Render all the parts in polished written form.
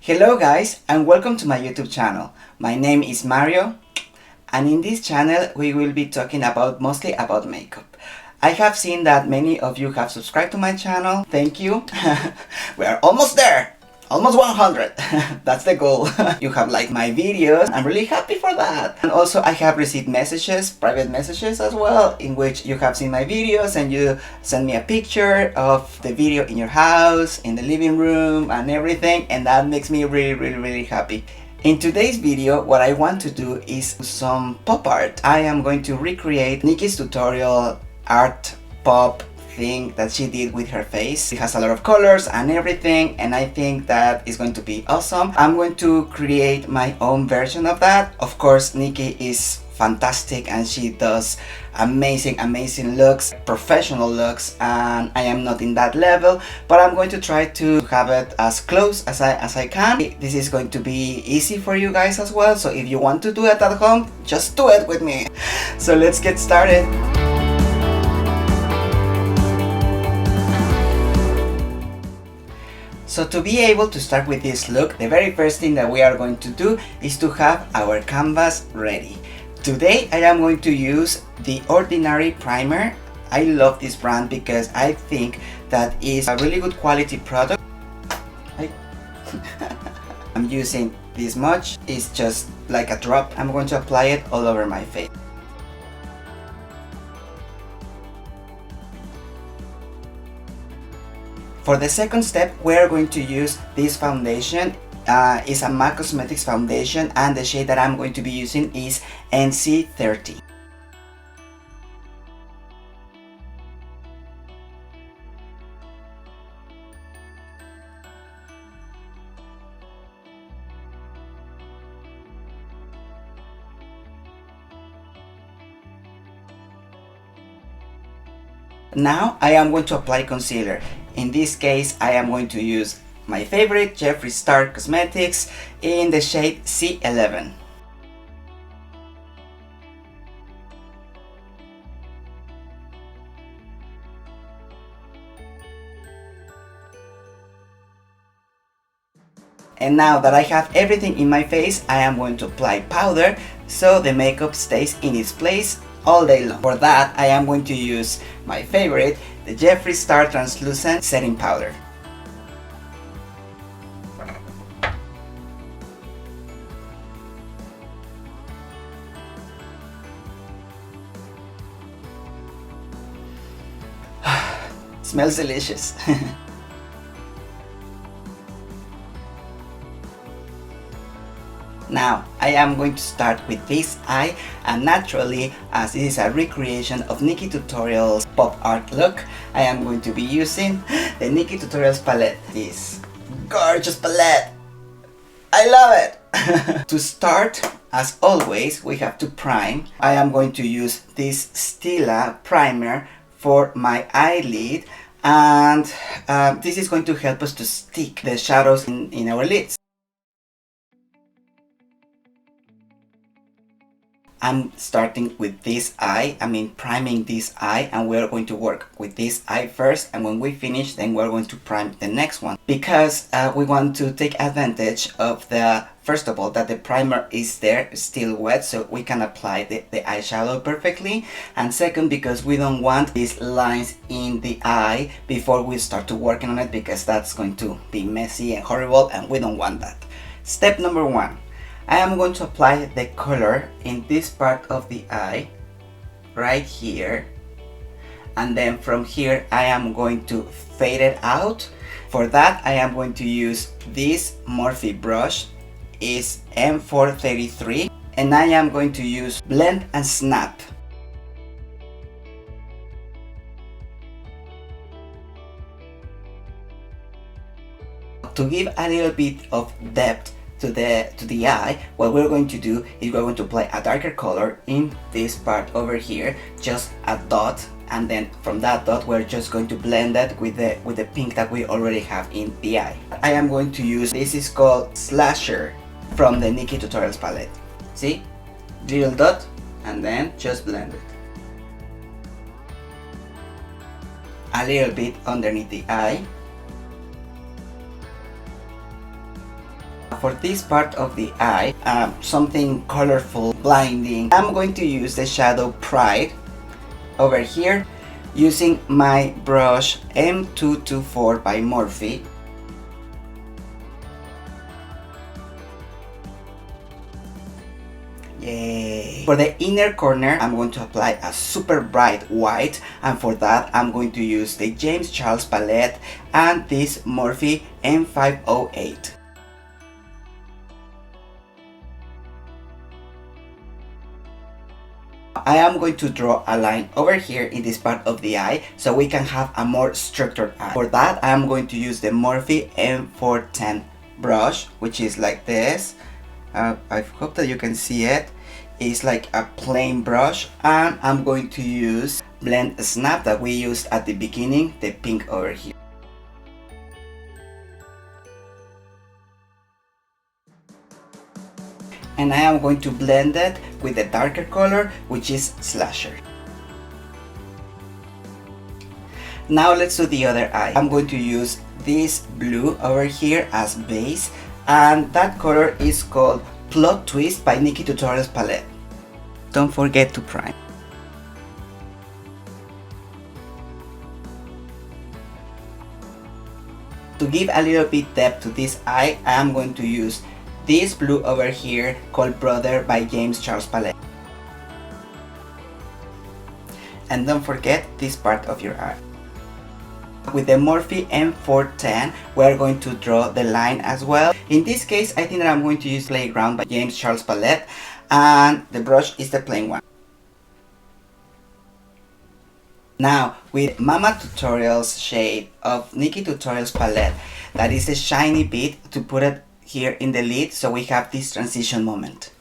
Hello guys and welcome to my YouTube channel. My name is Mario and in this channel we will be talking mostly about makeup. I have seen that many of you have subscribed to my channel. Thank you. We are almost there. Almost 100. That's the goal. You have liked my videos. I'm really happy for that. And also I have received messages, private messages as well, in which you have seen my videos and you send me a picture of the video in your house, in the living room and everything, and that makes me really happy. In today's video, what I want to do is some pop art. I am going to recreate Nikkie's tutorial art pop thing that she did with her face. It has a lot of colors and everything, and I think that is going to be awesome. I'm going to create my own version of that. Of course, Nikkie is fantastic and she does amazing looks, professional looks, and I am not in that level, but I'm going to try to have it as close as I can. This is going to be easy for you guys as well, so if you want to do it at home, just do it with me. So let's get started. So to be able to start with this look, the very first thing that we are going to do is to have our canvas ready. Today I am going to use the Ordinary primer. I love this brand because I think that is a really good quality product. I'm using this much, it's just like a drop. I'm going to apply it all over my face. For the second step, we're going to use this foundation. It's a MAC Cosmetics foundation and the shade that I'm going to be using is NC30. Now I am going to apply concealer. In this case, I am going to use my favorite Jeffree Star Cosmetics in the shade C11. And now that I have everything in my face, I am going to apply powder so the makeup stays in its place all day long. For that, I am going to use my favorite, the Jeffree Star Translucent Setting Powder. Smells delicious. Now, I am going to start with this eye, and naturally, as this is a recreation of NikkieTutorials pop art look, I am going to be using the NikkieTutorials Palette. This gorgeous palette! I love it! To start, as always, we have to prime. I am going to use this Stila primer for my eyelid, and this is going to help us to stick the shadows in our lids. I'm starting with this eye, priming this eye, and we're going to work with this eye first, and when we finish then we're going to prime the next one, because we want to take advantage of first of all, that the primer is there, still wet, so we can apply the eyeshadow perfectly, and second, because we don't want these lines in the eye before we start to working on it, because that's going to be messy and horrible and we don't want that. Step number one. I am going to apply the color in this part of the eye, right here, and then from here I am going to fade it out. For that I am going to use this Morphe brush, is M433, and I am going to use Blend and Snap. To give a little bit of depth to the eye, what we're going to do is we're going to apply a darker color in this part over here, just a dot, and then from that dot we're just going to blend that with the pink that we already have in the eye. I am going to use, this is called Slasher from the NikkieTutorials palette. See? Little dot, and then just blend it. A little bit underneath the eye. for this part of the eye, something colorful, blinding, I'm going to use the shadow Pride over here using my brush M224 by Morphe. Yay! For the inner corner, I'm going to apply a super bright white, and for that I'm going to use the James Charles palette and this Morphe M508. I am going to draw a line over here in this part of the eye so we can have a more structured eye. For that I am going to use the Morphe M410 brush, which is like this. I hope that you can see it. It's like a plain brush, and I'm going to use Blend Snap that we used at the beginning, the pink over here. And I am going to blend it with the darker color, which is Slasher. Now let's do the other eye. I'm going to use this blue over here as base, and that color is called Plot Twist by NikkieTutorials Palette. Don't forget to prime. To give a little bit depth to this eye, I am going to use this blue over here called Brother by James Charles Palette. And don't forget this part of your eye. With the Morphe M410, we're going to draw the line as well. In this case, I think that I'm going to use Playground by James Charles Palette, and the brush is the plain one. Now, with Mama Tutorials shade of NikkieTutorials Palette, that is the shiny bit, to put it here in the lid so we have this transition moment.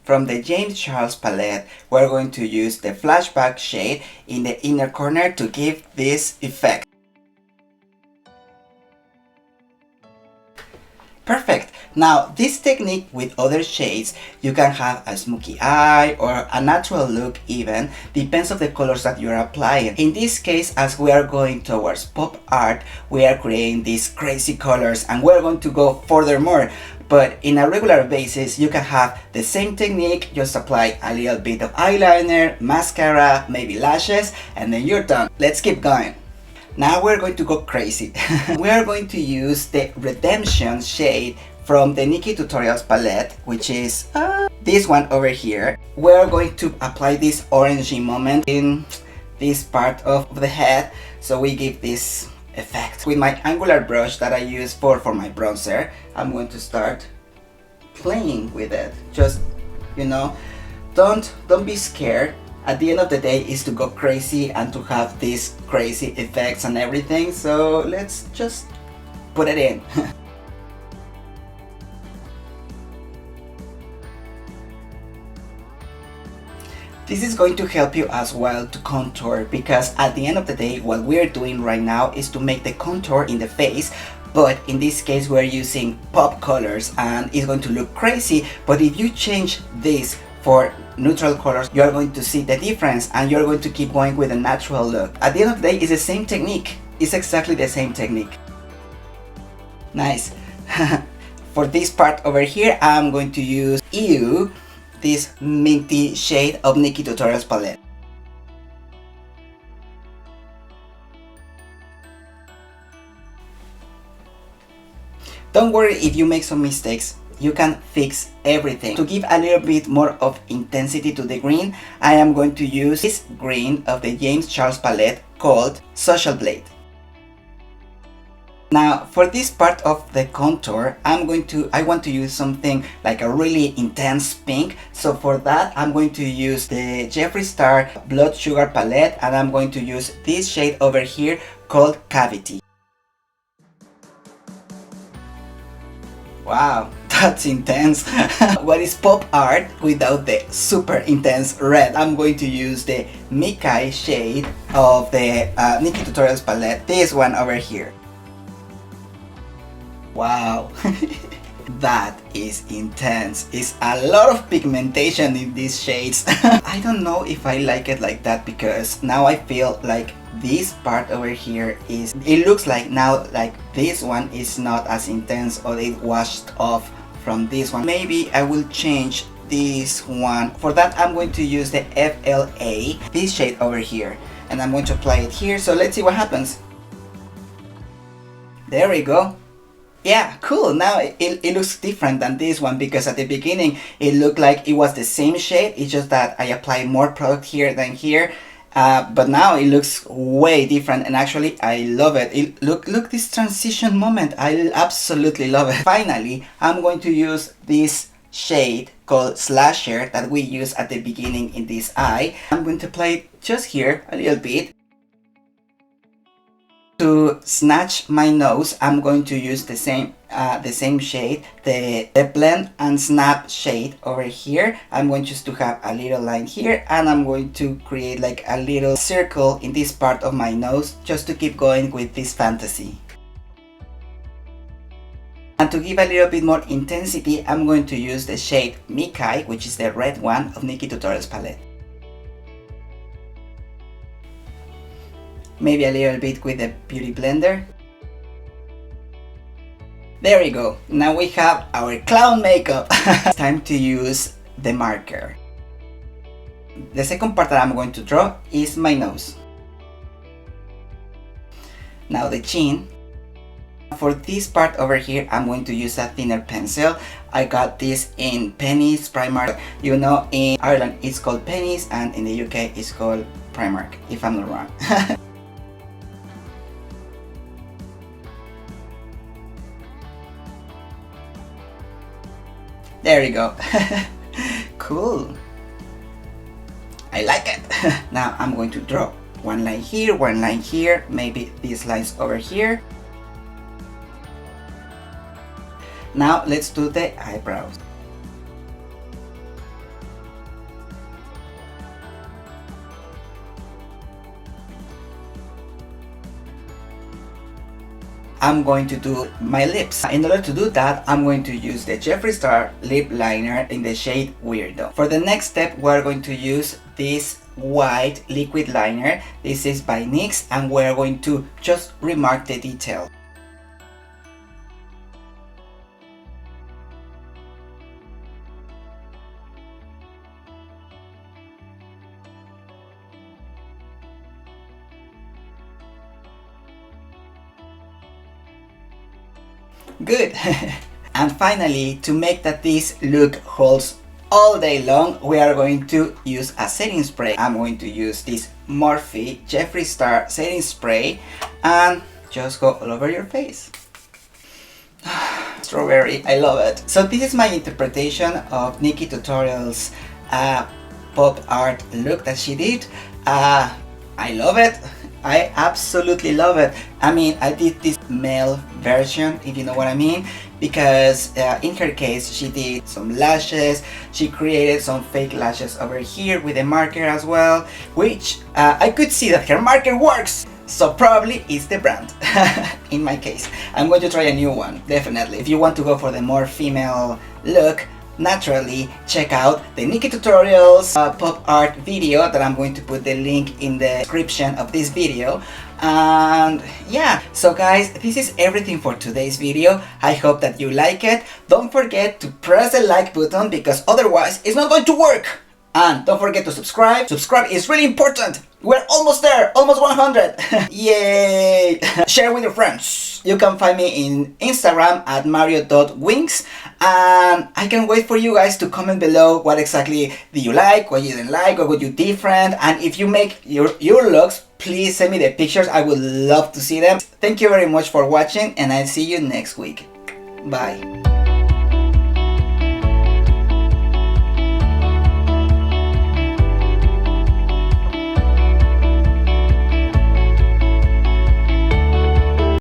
From the James Charles palette, we're going to use the flashback shade in the inner corner to give this effect. Perfect! Now, this technique with other shades, you can have a smoky eye or a natural look even, depends on the colors that you're applying. In this case, as we are going towards pop art, we are creating these crazy colors and we're going to go furthermore. But in a regular basis, you can have the same technique, just apply a little bit of eyeliner, mascara, maybe lashes, and then you're done. Let's keep going. Now we're going to go crazy. We are going to use the Redemption shade from the NikkieTutorials palette, which is this one over here. We're going to apply this orangey moment in this part of the head, so we give this effect. With my angular brush that I use for my bronzer, I'm going to start playing with it. Just, you know, don't be scared. At the end of the day is to go crazy and to have these crazy effects and everything, so let's just put it in. This is going to help you as well to contour, because at the end of the day what we're doing right now is to make the contour in the face, but in this case we're using pop colors and it's going to look crazy. But if you change this for neutral colors, you're going to see the difference and you're going to keep going with a natural look. At the end of the day, it's the same technique. It's exactly the same technique. Nice. For this part over here, I'm going to use Ew, this minty shade of NikkieTutorials palette. Don't worry if you make some mistakes, you can fix everything. To give a little bit more of intensity to the green, I am going to use this green of the James Charles palette called Social Blade. Now, for this part of the contour, I want to use something like a really intense pink. So for that, I'm going to use the Jeffree Star Blood Sugar palette, and I'm going to use this shade over here called Cavity. Wow, that's intense. What is pop art without the super intense red? I'm going to use the Mikai shade of the NikkieTutorials palette, this one over here. Wow, that is intense. It's a lot of pigmentation in these shades. I don't know if I like it like that, because now I feel like this part over here is, it looks like now like this one is not as intense, or it washed off from this one. Maybe I will change this one. For that I'm going to use the FLA, this shade over here, and I'm going to apply it here. So let's see what happens. There we go. Yeah, cool. Now it looks different than this one, because at the beginning it looked like it was the same shade, it's just that I applied more product here than here. But now it looks way different, and actually I love it. Look this transition moment, I absolutely love it. Finally, I'm going to use this shade called Slasher that we use at the beginning in this eye. I'm going to apply it just here a little bit. To snatch my nose, I'm going to use the same shade, the blend and snap shade over here. I'm going just to have a little line here, and I'm going to create like a little circle in this part of my nose, just to keep going with this fantasy. And to give a little bit more intensity, I'm going to use the shade Mikai, which is the red one of NikkieTutorials Palette. Maybe a little bit with the beauty blender. There we go. Now we have our clown makeup. It's time to use the marker. The second part that I'm going to draw is my nose. Now the chin. For this part over here, I'm going to use a thinner pencil. I got this in Penny's Primark. You know, in Ireland it's called Penny's, and in the UK it's called Primark, if I'm not wrong. There you go. Cool. I like it. Now I'm going to draw one line here, maybe these lines over here. Now let's do the eyebrows. I'm going to do my lips. In order to do that, I'm going to use the Jeffree Star lip liner in the shade Weirdo. For the next step, we're going to use this white liquid liner. This is by NYX, and we're going to just remark the detail. Good. And finally, to make that this look holds all day long, we are going to use a setting spray. I'm going to use this Morphe Jeffree Star setting spray and just go all over your face. Strawberry, I love it. So this is my interpretation of NikkieTutorials pop art look that she did. I love it. I absolutely love it. I mean, I did this male version, if you know what I mean, because in her case she did some lashes, she created some fake lashes over here with a marker as well, which I could see that her marker works, so probably it's the brand. In my case, I'm going to try a new one, definitely. If you want to go for the more female look, naturally check out the NikkieTutorials pop art video that I'm going to put the link in the description of this video. And yeah, so guys, this is everything for today's video. I hope that you like it. Don't forget to press the like button, because otherwise it's not going to work. And don't forget to subscribe. Subscribe is really important. We're almost there, almost 100. Yay! Share with your friends. You can find me in Instagram at mario.winks, and I can wait for you guys to comment below what exactly do you like, what you didn't like, what would you different, and if you make your looks, please send me the pictures. I would love to see them. Thank you very much for watching, and I'll see you next week. Bye.